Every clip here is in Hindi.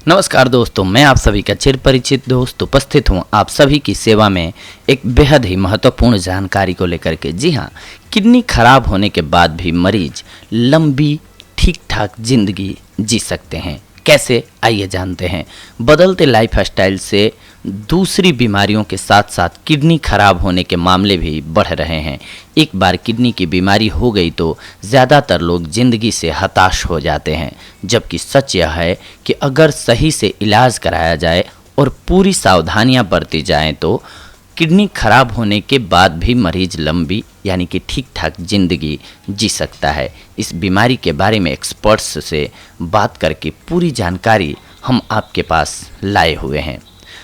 नमस्कार दोस्तों, मैं आप सभी का चिर परिचित दोस्त उपस्थित हूं आप सभी की सेवा में एक बेहद ही महत्वपूर्ण जानकारी को लेकर के। जी हां, किडनी खराब होने के बाद भी मरीज लंबी ठीक ठाक जिंदगी जी सकते हैं। कैसे, आइए जानते हैं। बदलते लाइफ स्टाइल से दूसरी बीमारियों के साथ साथ किडनी खराब होने के मामले भी बढ़ रहे हैं। एक बार किडनी की बीमारी हो गई तो ज़्यादातर लोग ज़िंदगी से हताश हो जाते हैं, जबकि सच यह है कि अगर सही से इलाज कराया जाए और पूरी सावधानियां बरती जाएं तो किडनी खराब होने के बाद भी मरीज लंबी यानी कि ठीक ठाक जिंदगी जी सकता है। इस बीमारी के बारे में एक्सपर्ट्स से बात करके पूरी जानकारी हम आपके पास लाए हुए हैं।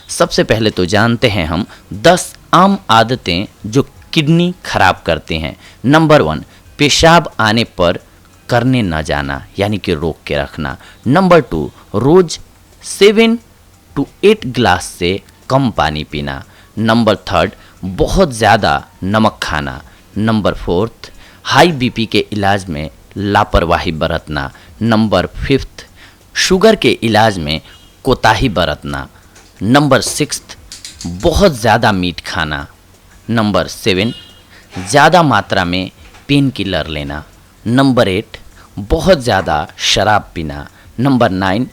सबसे पहले तो जानते हैं हम 10 आम आदतें जो किडनी खराब करती हैं। नंबर 1, पेशाब आने पर करने न जाना यानी कि रोक के रखना। नंबर 2, रोज 7 to 8 गिलास से कम पानी पीना। नंबर 3, बहुत ज़्यादा नमक खाना। नंबर 4, हाई बीपी के इलाज में लापरवाही बरतना। नंबर 5, शुगर के इलाज में कोताही बरतना। नंबर 6, बहुत ज़्यादा मीठ खाना। नंबर 7, ज़्यादा मात्रा में पेन किलर लेना। नंबर 8, बहुत ज़्यादा शराब पीना। नंबर 9,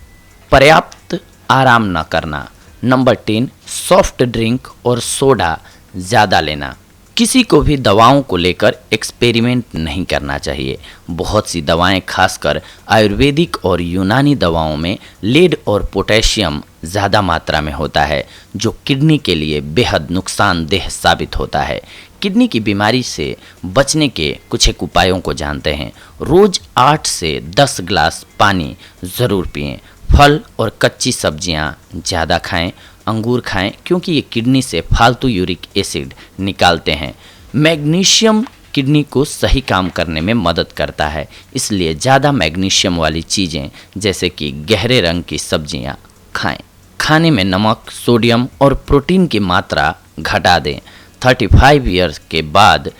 पर्याप्त आराम न करना। नंबर 10, सॉफ्ट ड्रिंक और सोडा ज़्यादा लेना। किसी को भी दवाओं को लेकर एक्सपेरिमेंट नहीं करना चाहिए। बहुत सी दवाएं, खासकर आयुर्वेदिक और यूनानी दवाओं में लेड और पोटेशियम ज़्यादा मात्रा में होता है, जो किडनी के लिए बेहद नुकसानदेह साबित होता है। किडनी की बीमारी से बचने के कुछ एक उपायों को जानते हैं। रोज़ 8 से 10 गिलास पानी ज़रूर पिएं। फल और कच्ची सब्जियां ज़्यादा खाएं। अंगूर खाएं क्योंकि ये किडनी से फालतू यूरिक एसिड निकालते हैं। मैग्नीशियम किडनी को सही काम करने में मदद करता है, इसलिए ज़्यादा मैग्नीशियम वाली चीज़ें जैसे कि गहरे रंग की सब्जियां खाएं। खाने में नमक, सोडियम और प्रोटीन की मात्रा घटा दें। 35 ईयर्स के बाद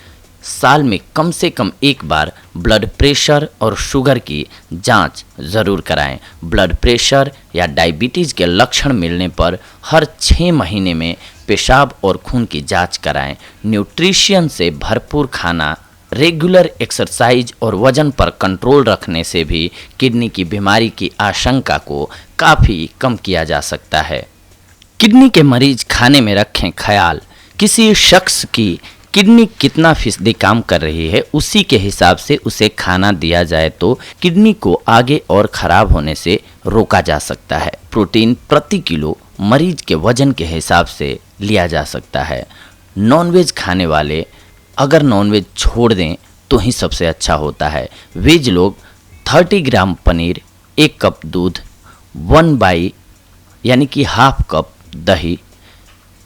साल में कम से कम एक बार ब्लड प्रेशर और शुगर की जांच ज़रूर कराएं। ब्लड प्रेशर या डायबिटीज़ के लक्षण मिलने पर हर 6 महीने में पेशाब और खून की जांच कराएं। न्यूट्रिशन से भरपूर खाना, रेगुलर एक्सरसाइज और वजन पर कंट्रोल रखने से भी किडनी की बीमारी की आशंका को काफ़ी कम किया जा सकता है। किडनी के मरीज खाने में रखें ख्याल। किसी शख्स की किडनी कितना फीसदी काम कर रही है, उसी के हिसाब से उसे खाना दिया जाए तो किडनी को आगे और ख़राब होने से रोका जा सकता है। प्रोटीन प्रति किलो मरीज के वजन के हिसाब से लिया जा सकता है। नॉनवेज खाने वाले अगर नॉनवेज छोड़ दें तो ही सबसे अच्छा होता है। वेज लोग 30 ग्राम पनीर, 1 कप दूध, 1/2 यानी कि हाफ कप दही,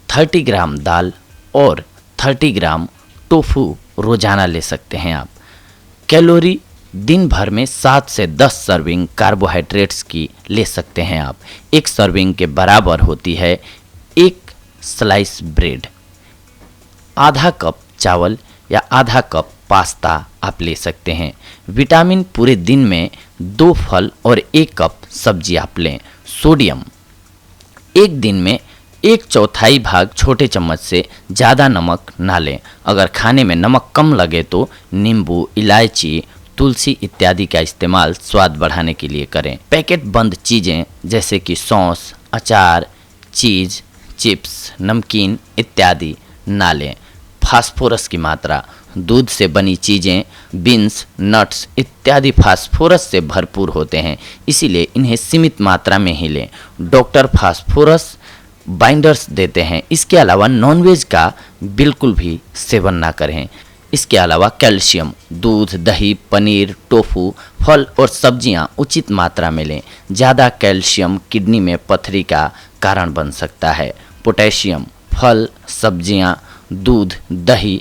30 ग्राम दाल और 30 ग्राम टोफू रोजाना ले सकते हैं आप। कैलोरी दिन भर में 7 से 10 सर्विंग कार्बोहाइड्रेट्स की ले सकते हैं आप। एक सर्विंग के बराबर होती है 1 स्लाइस ब्रेड। आधा कप चावल या आधा कप पास्ता आप ले सकते हैं। विटामिन पूरे दिन में 2 फल और 1 कप सब्जी आप लें। सोडियम एक दिन में 1/4 भाग छोटे चम्मच से ज़्यादा नमक ना लें। अगर खाने में नमक कम लगे तो नींबू, इलायची, तुलसी इत्यादि का इस्तेमाल स्वाद बढ़ाने के लिए करें। पैकेट बंद चीज़ें जैसे कि सॉस, अचार, चीज़, चिप्स, नमकीन इत्यादि ना लें। फास्फोरस की मात्रा, दूध से बनी चीज़ें, बीन्स, नट्स इत्यादि फास्फोरस से भरपूर होते हैं, इसीलिए इन्हें सीमित मात्रा में ही लें। डॉक्टर फास्फोरस बाइंडर्स देते हैं। इसके अलावा नॉनवेज का बिल्कुल भी सेवन ना करें। इसके अलावा कैल्शियम, दूध, दही, पनीर, टोफू, फल और सब्जियां उचित मात्रा में लें। ज़्यादा कैल्शियम किडनी में पथरी का कारण बन सकता है। पोटेशियम, फल, सब्जियां, दूध, दही,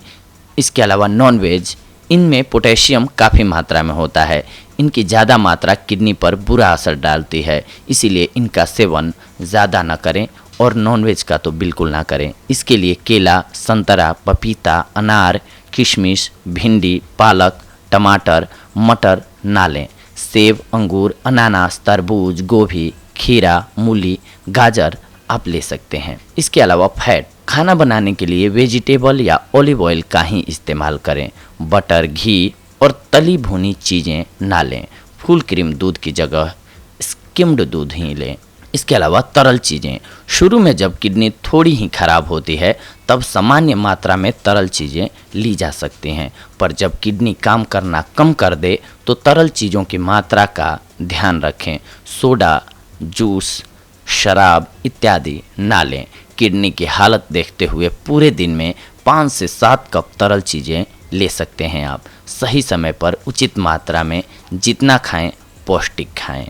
इसके अलावा नॉनवेज, इनमें पोटेशियम काफ़ी मात्रा में होता है। इनकी ज़्यादा मात्रा किडनी पर बुरा असर डालती है, इसीलिए इनका सेवन ज़्यादा न करें और नॉनवेज का तो बिल्कुल ना करें। इसके लिए केला, संतरा, पपीता, अनार, किशमिश, भिंडी, पालक, टमाटर, मटर ना लें। सेब, अंगूर, अनानास, तरबूज, गोभी खीरा, मूली, गाजर आप ले सकते हैं। इसके अलावा फैट, खाना बनाने के लिए वेजिटेबल या ऑलिव ऑयल का ही इस्तेमाल करें। बटर, घी और तली भुनी चीज़ें ना लें। फुल क्रीम दूध की जगह स्किम्ड दूध ही लें। इसके अलावा तरल चीज़ें, शुरू में जब किडनी थोड़ी ही खराब होती है तब सामान्य मात्रा में तरल चीज़ें ली जा सकती हैं, पर जब किडनी काम करना कम कर दे तो तरल चीज़ों की मात्रा का ध्यान रखें। सोडा, जूस, शराब इत्यादि ना लें। किडनी की हालत देखते हुए पूरे दिन में 5 से 7 कप तरल चीज़ें ले सकते हैं आप। सही समय पर उचित मात्रा में जितना खाएं पौष्टिक खाएं।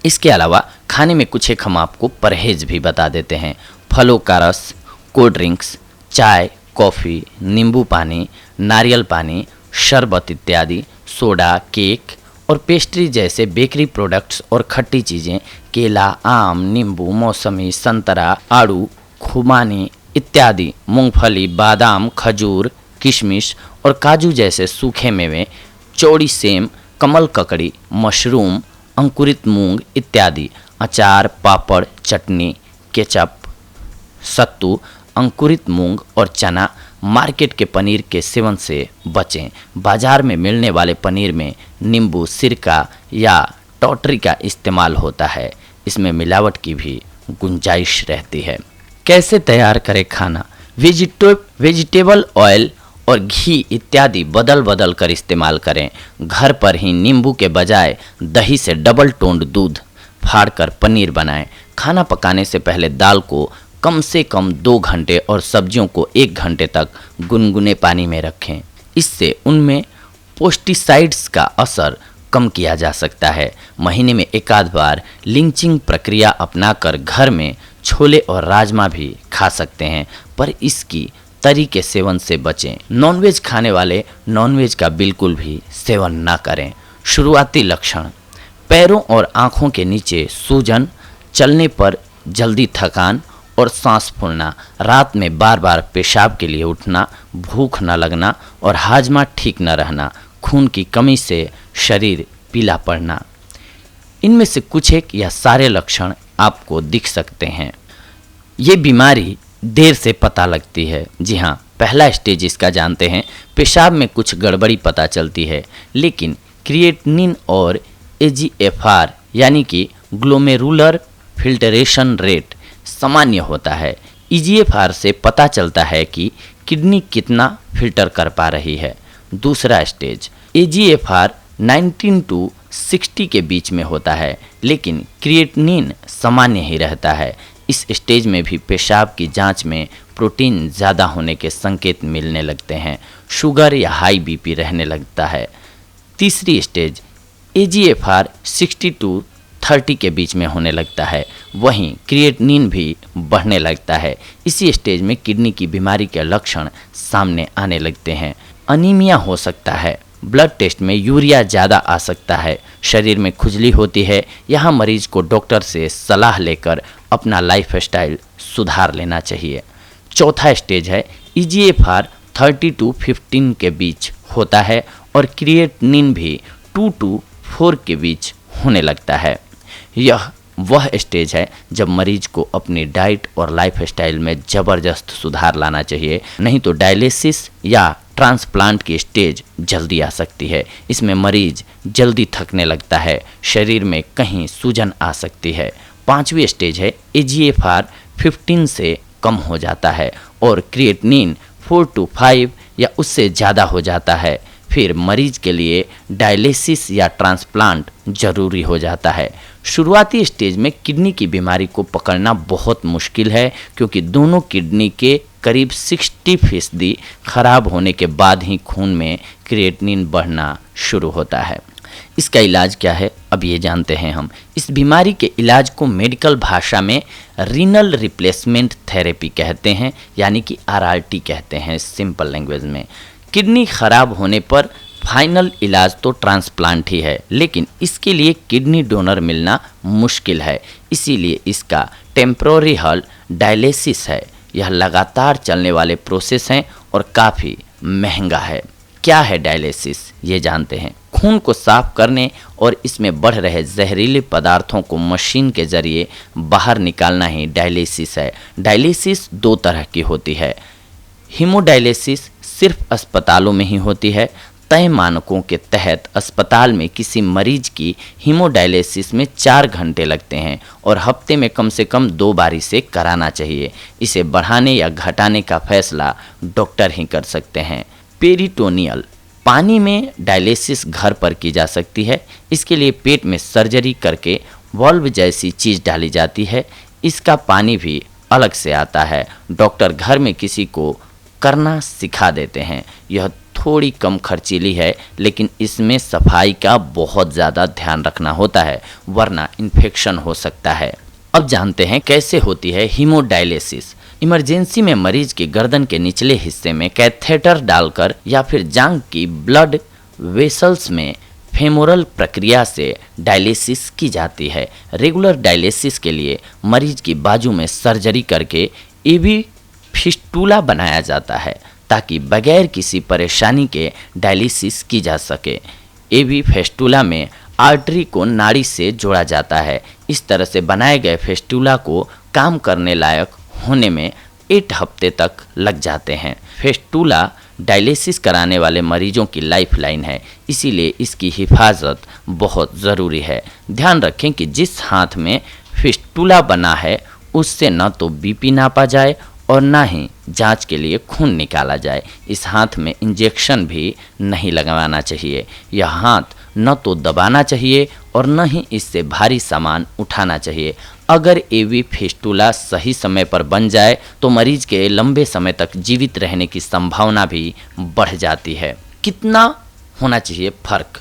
इसके अलावा खाने में कुछ एक हम आपको परहेज भी बता देते हैं। फलों का रस, कोल्ड ड्रिंक्स, चाय, कॉफ़ी, नींबू पानी, नारियल पानी, शरबत इत्यादि, सोडा, केक और पेस्ट्री जैसे बेकरी प्रोडक्ट्स और खट्टी चीज़ें, केला, आम, नींबू, मौसमी, संतरा, आड़ू, खुबानी इत्यादि, मूंगफली, बादाम, खजूर, किशमिश और काजू जैसे सूखे मेवे, चौड़ी सेम, कमल ककड़ी, मशरूम, अंकुरित मूंग इत्यादि, अचार, पापड़, चटनी, केचप, सत्तू, अंकुरित मूंग और चना, मार्केट के पनीर के सेवन से बचें। बाजार में मिलने वाले पनीर में नींबू, सिरका या टॉटरी का इस्तेमाल होता है। इसमें मिलावट की भी गुंजाइश रहती है। कैसे तैयार करें खाना? वेजिटेबल ऑयल और घी इत्यादि बदल बदल कर इस्तेमाल करें। घर पर ही नींबू के बजाय दही से डबल टोन्ड दूध फाड़कर पनीर बनाएं। खाना पकाने से पहले दाल को कम से कम 2 घंटे और सब्जियों को 1 घंटे तक गुनगुने पानी में रखें। इससे उनमें पेस्टिसाइड्स का असर कम किया जा सकता है। महीने में एक आध बार लिंचिंग प्रक्रिया अपनाकर घर में छोले और राजमा भी खा सकते हैं, पर इसकी तरी के सेवन से बचें। नॉनवेज खाने वाले नॉनवेज का बिल्कुल भी सेवन ना करें। शुरुआती लक्षण: पैरों और आँखों के नीचे सूजन, चलने पर जल्दी थकान और सांस फूलना, रात में बार बार पेशाब के लिए उठना, भूख न लगना और हाजमा ठीक न रहना, खून की कमी से शरीर पीला पड़ना। इनमें से कुछ एक या सारे लक्षण आपको दिख सकते हैं। ये बीमारी देर से पता लगती है। जी हाँ, पहला स्टेज इसका जानते हैं। पेशाब में कुछ गड़बड़ी पता चलती है, लेकिन क्रिएटिनिन और एजीएफआर यानी कि ग्लोमेरुलर फिल्टरेशन रेट सामान्य होता है। ईजीएफआर से पता चलता है कि किडनी कितना फिल्टर कर पा रही है। दूसरा स्टेज, एजीएफआर 19 to 60 के बीच में होता है, लेकिन क्रिएटिनिन सामान्य ही रहता है। इस स्टेज में भी पेशाब की जांच में प्रोटीन ज़्यादा होने के संकेत मिलने लगते हैं। शुगर या हाई बीपी रहने लगता है। तीसरी स्टेज, एजीएफआर 60 to 30 के बीच में होने लगता है, वहीं क्रिएटिनिन भी बढ़ने लगता है। इसी स्टेज में किडनी की बीमारी के लक्षण सामने आने लगते हैं। अनीमिया हो सकता है, ब्लड टेस्ट में यूरिया ज़्यादा आ सकता है, शरीर में खुजली होती है। यहाँ मरीज को डॉक्टर से सलाह लेकर अपना लाइफस्टाइल सुधार लेना चाहिए। चौथा स्टेज है, ईजीएफआर 30 to 15 के बीच होता है और क्रिएटिनिन भी 2 to 4 के बीच होने लगता है। यह वह स्टेज है जब मरीज को अपनी डाइट और लाइफस्टाइल में ज़बरदस्त सुधार लाना चाहिए, नहीं तो डायलिसिस या ट्रांसप्लांट की स्टेज जल्दी आ सकती है। इसमें मरीज जल्दी थकने लगता है, शरीर में कहीं सूजन आ सकती है। पांचवी स्टेज है, एजीएफआर 15 से कम हो जाता है और क्रिएटिनिन 4 to 5 या उससे ज़्यादा हो जाता है। फिर मरीज के लिए डायलिसिस या ट्रांसप्लांट जरूरी हो जाता है। शुरुआती स्टेज में किडनी की बीमारी को पकड़ना बहुत मुश्किल है, क्योंकि दोनों किडनी के करीब 60% खराब होने के बाद ही खून में क्रिएटिनिन बढ़ना शुरू होता है। इसका इलाज क्या है, अब ये जानते हैं हम। इस बीमारी के इलाज को मेडिकल भाषा में रीनल रिप्लेसमेंट थेरेपी कहते हैं, यानी कि आरआरटी कहते हैं सिंपल लैंग्वेज में। किडनी खराब होने पर फाइनल इलाज तो ट्रांसप्लांट ही है, लेकिन इसके लिए किडनी डोनर मिलना मुश्किल है, इसीलिए इसका टेम्पोररी हल डायलिसिस है। यह लगातार चलने वाले प्रोसेस हैं और काफ़ी महंगा है। क्या है डायलिसिस, ये जानते हैं। खून को साफ करने और इसमें बढ़ रहे जहरीले पदार्थों को मशीन के जरिए बाहर निकालना ही डायलिसिस है। डायलिसिस दो तरह की होती है। हीमोडायलिसिस सिर्फ अस्पतालों में ही होती है। तय मानकों के तहत अस्पताल में किसी मरीज की हीमोडायलिसिस में 4 घंटे लगते हैं और हफ्ते में कम से कम 2 बार इसे कराना चाहिए। इसे बढ़ाने या घटाने का फैसला डॉक्टर ही कर सकते हैं। पेरिटोनियल पानी में डायलिसिस घर पर की जा सकती है। इसके लिए पेट में सर्जरी करके वाल्व जैसी चीज़ डाली जाती है। इसका पानी भी अलग से आता है। डॉक्टर घर में किसी को करना सिखा देते हैं। यह थोड़ी कम खर्चीली है, लेकिन इसमें सफाई का बहुत ज़्यादा ध्यान रखना होता है, वरना इन्फेक्शन हो सकता है। अब जानते हैं कैसे होती है हीमोडायलिसिस। इमरजेंसी में मरीज की गर्दन के निचले हिस्से में कैथेटर डालकर या फिर जांघ की ब्लड वेसल्स में फेमोरल प्रक्रिया से डायलिसिस की जाती है। रेगुलर डायलिसिस के लिए मरीज की बाजू में सर्जरी करके एवी फिस्टूला बनाया जाता है ताकि बगैर किसी परेशानी के डायलिसिस की जा सके। एवी फिस्टूला में आर्टरी को नाड़ी से जोड़ा जाता है। इस तरह से बनाए गए फिस्टूला को काम करने लायक होने में 8 हफ्ते तक लग जाते हैं। फिस्टूला डायलिसिस कराने वाले मरीजों की लाइफलाइन है, इसीलिए इसकी हिफाजत बहुत ज़रूरी है। ध्यान रखें कि जिस हाथ में फिस्टूला बना है उससे न तो बीपी नापा जाए और ना ही जांच के लिए खून निकाला जाए। इस हाथ में इंजेक्शन भी नहीं लगवाना चाहिए। यह हाथ न तो दबाना चाहिए और न ही इससे भारी सामान उठाना चाहिए। अगर एवी फिस्टूला सही समय पर बन जाए तो मरीज के लंबे समय तक जीवित रहने की संभावना भी बढ़ जाती है। कितना होना चाहिए फ़र्क?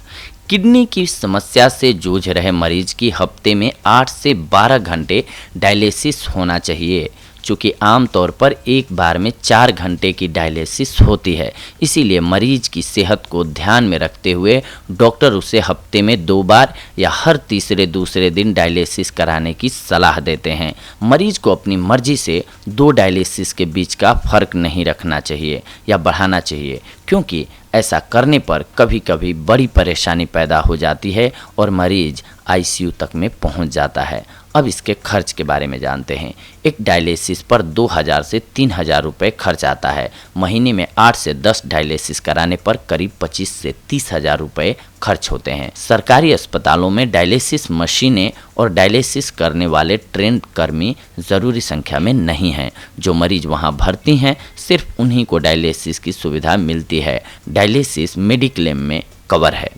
किडनी की समस्या से जूझ रहे मरीज की हफ्ते में 8 से 12 घंटे डायलिसिस होना चाहिए। चूँकि आमतौर पर एक बार में 4 घंटे की डायलिसिस होती है, इसीलिए मरीज की सेहत को ध्यान में रखते हुए डॉक्टर उसे हफ्ते में 2 बार या हर तीसरे दूसरे दिन डायलिसिस कराने की सलाह देते हैं। मरीज को अपनी मर्जी से 2 डायलिसिस के बीच का फ़र्क नहीं रखना चाहिए या बढ़ाना चाहिए, क्योंकि ऐसा करने पर कभी कभी बड़ी परेशानी पैदा हो जाती है और मरीज आईसीयू तक में पहुंच जाता है। अब इसके खर्च के बारे में जानते हैं। एक डायलिसिस पर 2000 से 3000 रुपये खर्च आता है। महीने में 8 से 10 डायलिसिस कराने पर करीब 25 से 30 हज़ार रुपये खर्च होते हैं। सरकारी अस्पतालों में डायलिसिस मशीनें और डायलिसिस करने वाले ट्रेंड कर्मी ज़रूरी संख्या में नहीं हैं। जो मरीज वहां भर्ती हैं सिर्फ उन्हीं को डायलिसिस की सुविधा मिलती है। डायलिसिस मेडिक्लेम में कवर है।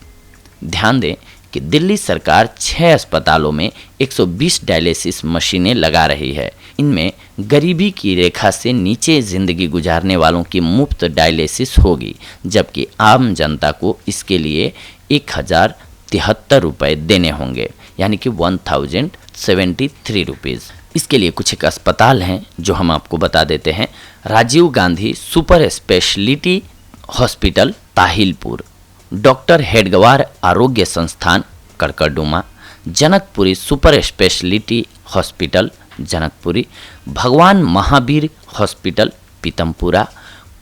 ध्यान दें कि दिल्ली सरकार 6 अस्पतालों में 120 डायलिसिस मशीनें लगा रही है। इनमें गरीबी की रेखा से नीचे ज़िंदगी गुजारने वालों की मुफ्त डायलिसिस होगी, जबकि आम जनता को इसके लिए 1073 रुपये देने होंगे, यानी कि 1073 रुपीज़। इसके लिए कुछ एक अस्पताल हैं जो हम आपको बता देते हैं। Rajiv Gandhi super speciality hospital Tahilpur, doctor Hedgewar Arogya Sansthan Karkardooma, Janakpuri super speciality hospital Janakpuri, Bhagwan Mahavir hospital Pitampura,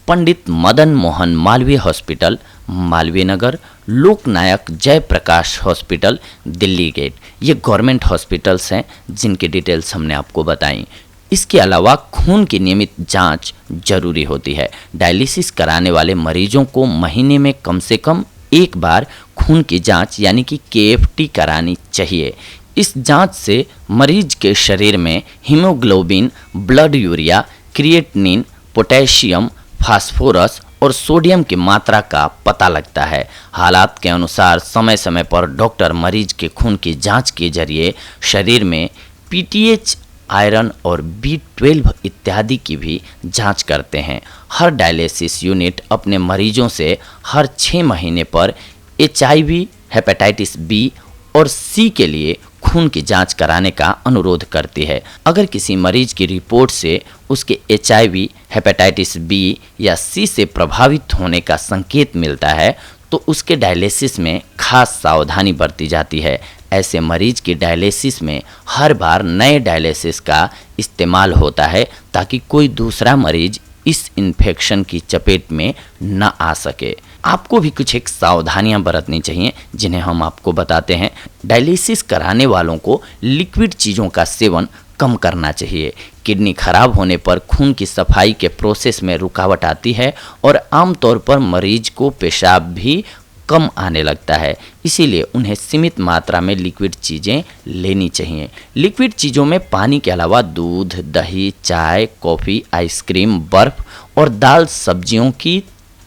Pandit Madan Mohan Malviya hospital Malviya Nagar, Loknayak Jayaprakash hospital Delhi gate. ये गवर्नमेंट हॉस्पिटल्स हैं जिनकी डिटेल्स हमने आपको बताई। इसके अलावा खून की नियमित जांच जरूरी होती है। डायलिसिस कराने वाले मरीजों को महीने में कम से कम एक बार खून की जांच यानी कि केएफटी करानी चाहिए। इस जांच से मरीज के शरीर में haemoglobin, blood urea, creatinine, potassium, phosphorus और सोडियम की मात्रा का पता लगता है। हालात के अनुसार समय समय पर डॉक्टर मरीज के खून की जांच के जरिए शरीर में पीटीएच, आयरन और B12 इत्यादि की भी जांच करते हैं। हर डायलिसिस यूनिट अपने मरीजों से हर 6 महीने पर HIV, हेपेटाइटिस B और C के लिए खून की जांच कराने का अनुरोध करती है। अगर किसी मरीज की रिपोर्ट से उसके HIV, हेपेटाइटिस B या C से प्रभावित होने का संकेत मिलता है तो उसके डायलिसिस में खास सावधानी बरती जाती है। ऐसे मरीज की डायलिसिस में हर बार नए डायलिसिस का इस्तेमाल होता है ताकि कोई दूसरा मरीज इस इन्फेक्शन की चपेट में न आ सके। आपको भी कुछ एक सावधानियां बरतनी चाहिए जिन्हें हम आपको बताते हैं। डायलिसिस कराने वालों को लिक्विड चीज़ों का सेवन कम करना चाहिए। किडनी खराब होने पर खून की सफाई के प्रोसेस में रुकावट आती है और आमतौर पर मरीज को पेशाब भी कम आने लगता है, इसीलिए उन्हें सीमित मात्रा में लिक्विड चीज़ें लेनी चाहिए। लिक्विड चीज़ों में पानी के अलावा दूध, दही, चाय, कॉफ़ी, आइसक्रीम, बर्फ़ और दाल सब्जियों की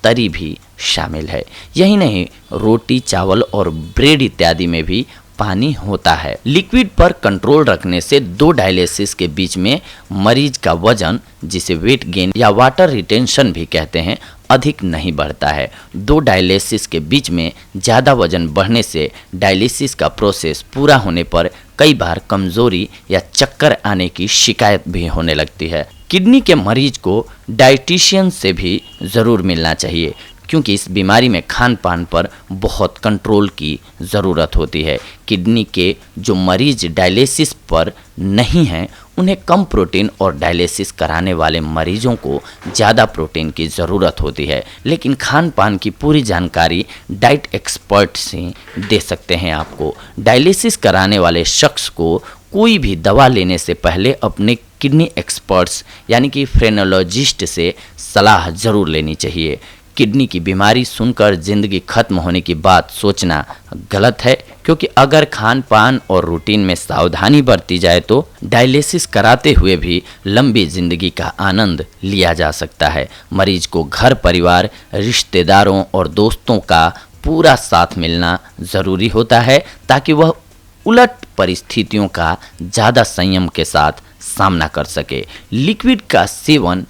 तरी भी शामिल है। यही नहीं, रोटी, चावल और ब्रेड इत्यादि में भी पानी होता है। लिक्विड पर कंट्रोल रखने से 2 डायलिसिस के बीच में मरीज का वजन, जिसे वेट गेन या वाटर रिटेंशन भी कहते हैं, अधिक नहीं बढ़ता है। 2 डायलिसिस के बीच में ज़्यादा वजन बढ़ने से डायलिसिस का प्रोसेस पूरा होने पर कई बार कमज़ोरी या चक्कर आने की शिकायत भी होने लगती है। किडनी के मरीज को डाइटिशियन से भी ज़रूर मिलना चाहिए, क्योंकि इस बीमारी में खान पान पर बहुत कंट्रोल की ज़रूरत होती है। किडनी के जो मरीज डायलिसिस पर नहीं हैं, उन्हें कम प्रोटीन और डायलिसिस कराने वाले मरीजों को ज़्यादा प्रोटीन की ज़रूरत होती है। लेकिन खान पान की पूरी जानकारी डाइट एक्सपर्ट से दे सकते हैं आपको। डायलिसिस कराने वाले शख्स को कोई भी दवा लेने से पहले अपने किडनी एक्सपर्ट्स यानी कि फ्रेनोलॉजिस्ट से सलाह ज़रूर लेनी चाहिए। किडनी की बीमारी सुनकर ज़िंदगी खत्म होने की बात सोचना गलत है, क्योंकि अगर खान पान और रूटीन में सावधानी बरती जाए तो डायलिसिस कराते हुए भी लंबी ज़िंदगी का आनंद लिया जा सकता है। मरीज को घर परिवार, रिश्तेदारों और दोस्तों का पूरा साथ मिलना ज़रूरी होता है, ताकि वह उलट परिस्थितियों का ज़्यादा संयम के साथ सामना कर सके। लिक्विड का सेवन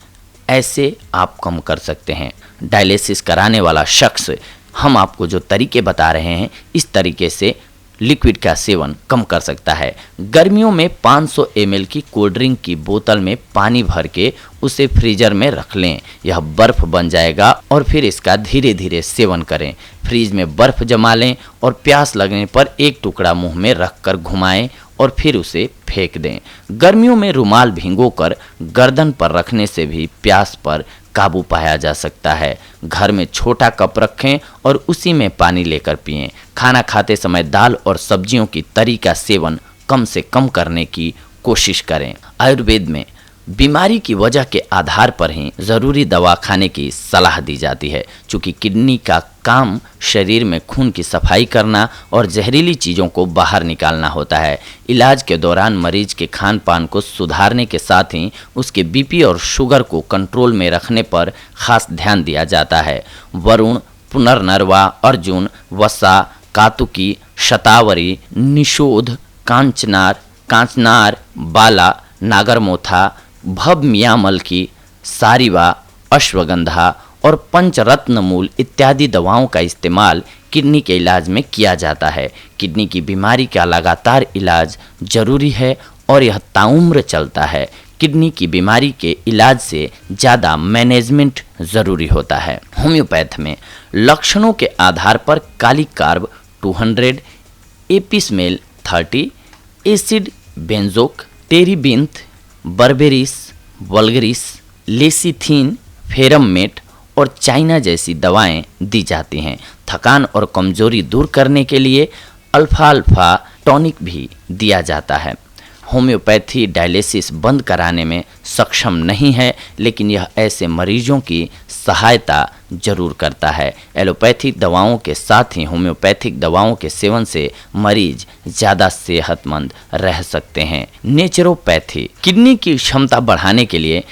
ऐसे आप कम कर सकते हैं। डायलिसिस कराने वाला शख्स, हम आपको जो तरीके बता रहे हैं, इस तरीके से लिक्विड का सेवन कम कर सकता है। गर्मियों में 500 ml की कोल्ड ड्रिंक की बोतल में पानी भर के उसे फ्रीजर में रख लें। यह बर्फ़ बन जाएगा और फिर इसका धीरे धीरे सेवन करें। फ्रीज में बर्फ़ जमा लें और प्यास लगने पर एक टुकड़ा मुंह में रखकर घुमाएं और फिर उसे फेंक दें। गर्मियों में रुमाल भिगोकर गर्दन पर रखने से भी प्यास पर काबू पाया जा सकता है। घर में छोटा कप रखें और उसी में पानी लेकर पिएं। खाना खाते समय दाल और सब्जियों की तरी का सेवन कम से कम करने की कोशिश करें। आयुर्वेद में बीमारी की वजह के आधार पर ही ज़रूरी दवा खाने की सलाह दी जाती है। चूँकि किडनी का काम शरीर में खून की सफाई करना और जहरीली चीज़ों को बाहर निकालना होता है। इलाज के दौरान मरीज के खान पान को सुधारने के साथ ही उसके बीपी और शुगर को कंट्रोल में रखने पर खास ध्यान दिया जाता है। वरुण, पुनर्नरवा, अर्जुन, वसा, कातुकी, शतावरी, निषोध, कांचनार, बाला, नागरमोथा, भवमियामल की, सारिवा, अश्वगंधा और पंचरत्न मूल इत्यादि दवाओं का इस्तेमाल किडनी के इलाज में किया जाता है। किडनी की बीमारी का लगातार इलाज जरूरी है और यह ताउम्र चलता है। किडनी की बीमारी के इलाज से ज़्यादा मैनेजमेंट ज़रूरी होता है। होम्योपैथ में लक्षणों के आधार पर kali carb 200, apis mel 30, acid benzoic, terebinth, berberis, vulgaris, lecithin, ferrum met और चाइना जैसी दवाएं दी जाती हैं। थकान और कमजोरी दूर करने के लिए अल्फा टॉनिक भी दिया जाता है। होम्योपैथी डायलिसिस बंद कराने में सक्षम नहीं है, लेकिन यह ऐसे मरीजों की सहायता जरूर करता है। एलोपैथिक दवाओं के साथ ही होम्योपैथिक दवाओं के सेवन से मरीज ज़्यादा सेहतमंद रह सकते हैं। नेचुरोपैथी किडनी की क्षमता बढ़ाने के लिए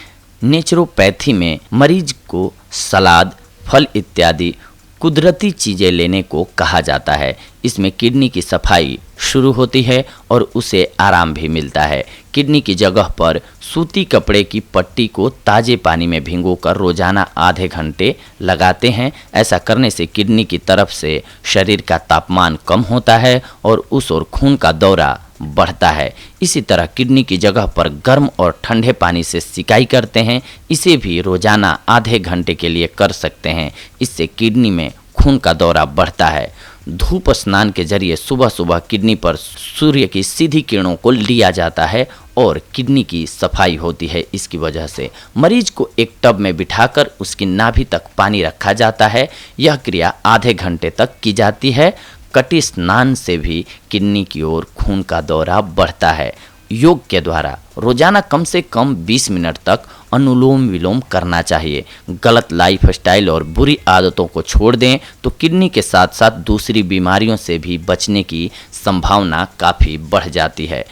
नेचुरोपैथी में मरीज को सलाद, फल इत्यादि कुदरती चीज़ें लेने को कहा जाता है। इसमें किडनी की सफाई शुरू होती है और उसे आराम भी मिलता है। किडनी की जगह पर सूती कपड़े की पट्टी को ताज़े पानी में भिगोकर रोजाना आधे घंटे लगाते हैं। ऐसा करने से किडनी की तरफ से शरीर का तापमान कम होता है और उस ओर खून का दौरा बढ़ता है। इसी तरह किडनी की जगह पर गर्म और ठंडे पानी से सिकाई करते हैं। इसे भी रोजाना आधे घंटे के लिए कर सकते हैं। इससे किडनी में खून का दौरा बढ़ता है। धूप स्नान के जरिए सुबह सुबह किडनी पर सूर्य की सीधी किरणों को लिया जाता है और किडनी की सफाई होती है। इसकी वजह से मरीज को एक टब में बिठाकर उसकी नाभि तक पानी रखा जाता है। यह क्रिया आधे घंटे तक की जाती है। कटी स्नान से भी किडनी की ओर खून का दौरा बढ़ता है। योग के द्वारा रोजाना कम से कम 20 मिनट तक अनुलोम विलोम करना चाहिए। गलत लाइफस्टाइल और बुरी आदतों को छोड़ दें तो किडनी के साथ साथ दूसरी बीमारियों से भी बचने की संभावना काफ़ी बढ़ जाती है।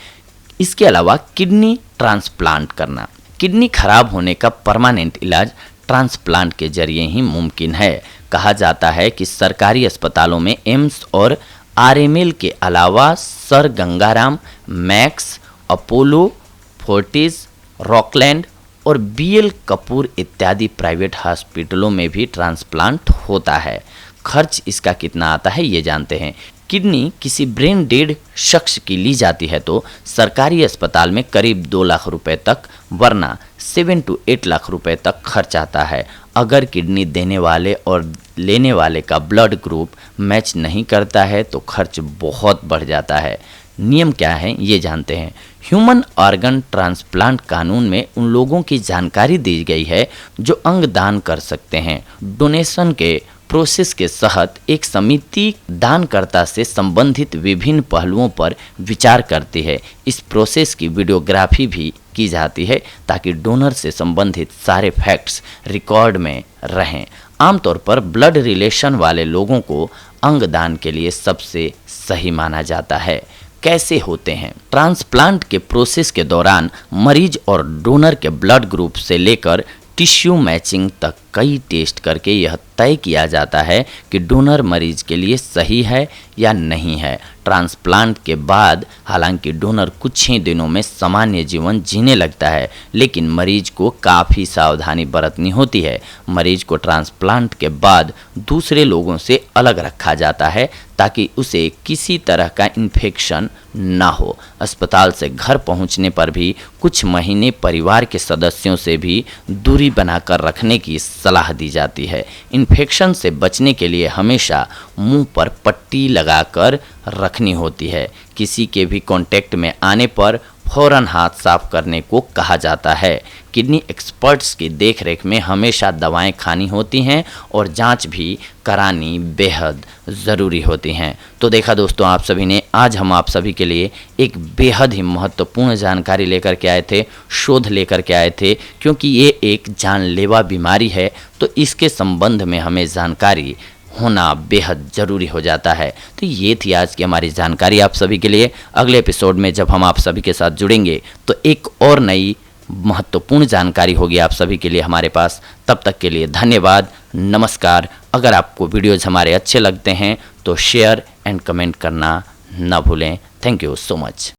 इसके अलावा किडनी ट्रांसप्लांट करना, किडनी खराब होने का परमानेंट इलाज ट्रांसप्लांट के जरिए ही मुमकिन है। कहा जाता है कि सरकारी अस्पतालों में एम्स और आरएमएल के अलावा sir Gangaram, max, Apollo, Fortis, Rockland और बीएल कपूर इत्यादि प्राइवेट हॉस्पिटलों में भी ट्रांसप्लांट होता है। खर्च इसका कितना आता है ये जानते हैं। किडनी किसी ब्रेन डेड शख्स की ली जाती है तो सरकारी अस्पताल में करीब 2 लाख रुपए तक, वरना 7 to 8 लाख रुपए तक खर्च आता है। अगर किडनी देने वाले और लेने वाले का ब्लड ग्रुप मैच नहीं करता है तो खर्च बहुत बढ़ जाता है। नियम क्या है ये जानते हैं। ह्यूमन ऑर्गन ट्रांसप्लांट कानून में उन लोगों की जानकारी दी गई है जो अंग दान कर सकते हैं। डोनेशन के प्रोसेस के तहत एक समिति दानकर्ता से संबंधित विभिन्न पहलुओं पर विचार करती है। इस प्रोसेस की वीडियोग्राफी भी की जाती है ताकि डोनर से संबंधित सारे फैक्ट्स रिकॉर्ड में रहें। आमतौर पर ब्लड रिलेशन वाले लोगों को अंगदान के लिए सबसे सही माना जाता है। कैसे होते हैं ट्रांसप्लांट के प्रोसेस के दौरान मरीज और डोनर के ब्लड ग्रुप से लेकर टिश्यू मैचिंग तक कई टेस्ट करके यह तय किया जाता है कि डोनर मरीज के लिए सही है या नहीं है। ट्रांसप्लांट के बाद हालांकि डोनर कुछ ही दिनों में सामान्य जीवन जीने लगता है, लेकिन मरीज को काफ़ी सावधानी बरतनी होती है। मरीज को ट्रांसप्लांट के बाद दूसरे लोगों से अलग रखा जाता है ताकि उसे किसी तरह का इन्फेक्शन ना हो। अस्पताल से घर पहुंचने पर भी कुछ महीने परिवार के सदस्यों से भी दूरी बनाकर रखने की सलाह दी जाती है। इन्फेक्शन से बचने के लिए हमेशा मुंह पर पट्टी लगाकर रखनी होती है। किसी के भी कांटेक्ट में आने पर फौरन हाथ साफ करने को कहा जाता है। किडनी एक्सपर्ट्स की देखरेख में हमेशा दवाएं खानी होती हैं और जांच भी करानी बेहद ज़रूरी होती हैं। तो देखा दोस्तों, आप सभी ने, आज हम आप सभी के लिए एक बेहद ही महत्वपूर्ण जानकारी लेकर के आए थे, शोध लेकर के आए थे, क्योंकि ये एक जानलेवा बीमारी है तो इसके संबंध में हमें जानकारी होना बेहद ज़रूरी हो जाता है। तो ये थी आज की हमारी जानकारी आप सभी के लिए। अगले एपिसोड में जब हम आप सभी के साथ जुड़ेंगे तो एक और नई महत्वपूर्ण जानकारी होगी आप सभी के लिए हमारे पास। तब तक के लिए धन्यवाद, नमस्कार। अगर आपको वीडियोज़ हमारे अच्छे लगते हैं तो शेयर एंड कमेंट करना ना भूलें। Thank you so much.